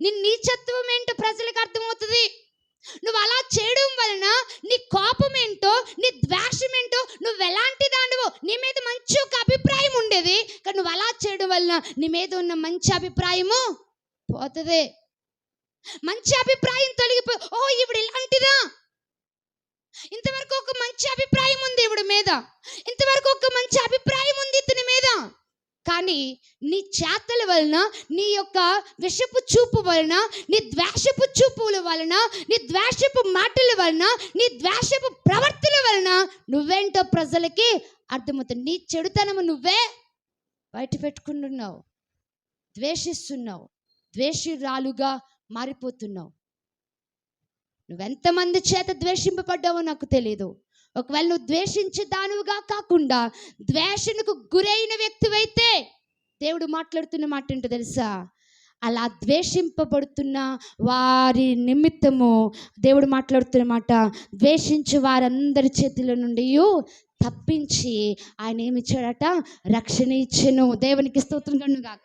నీ నీచత్వం ఏంటో ప్రజలకు అర్థమవుతుంది. నువ్వు అలా చేయడం వలన నీ కోపం ఏంటో, నీ ద్వేషం ఏంటో, నువ్వు ఎలాంటి దానివో, నీ మీద మంచి ఒక అభిప్రాయం ఉండేది, కానీ నువ్వు అలా చేయడం వలన నీ మీద ఉన్న మంచి అభిప్రాయము పోతుంది. మంచి అభిప్రాయం తొలగిపోయి, ఓ ఈవిడ ఇలాంటిదా, ఇంతవరకు ఒక మంచి అభిప్రాయం ఉంది ఈవిడ మీద, ఇంతవరకు ఒక మంచి అభిప్రాయం ఉంది ఇతని మీద, కానీ నీ చేతల వలన, నీ యొక్క విషపు చూపు వలన, నీ ద్వేషపు చూపుల వలన, నీ ద్వేషపు మాటల వలన, నీ ద్వేషపు ప్రవర్తన వలన నువ్వేంటో ప్రజలకి అర్థమవుతుంది. నీ చెడుతనము నువ్వే బయట పెట్టుకుంటున్నావు, ద్వేషిస్తున్నావు, ద్వేషిరాలుగా మారిపోతున్నావు. నువ్వెంతమంది చేత ద్వేషింపబడ్డావో నాకు తెలియదు. ఒకవేళ నువ్వు ద్వేషించే దానివిగా కాకుండా ద్వేషణకు గురైన వ్యక్తివైతే దేవుడు మాట్లాడుతున్న మాట ఏంటో తెలుసా? అలా ద్వేషింపబడుతున్న వారి నిమిత్తము దేవుడు మాట్లాడుతున్న మాట, ద్వేషించే వారందరి చేతుల నుండి తప్పించి ఆయన ఏమి ఇచ్చాడట? రక్షణ ఇచ్చెను. దేవునికి స్తోత్రం కలుగును గాక.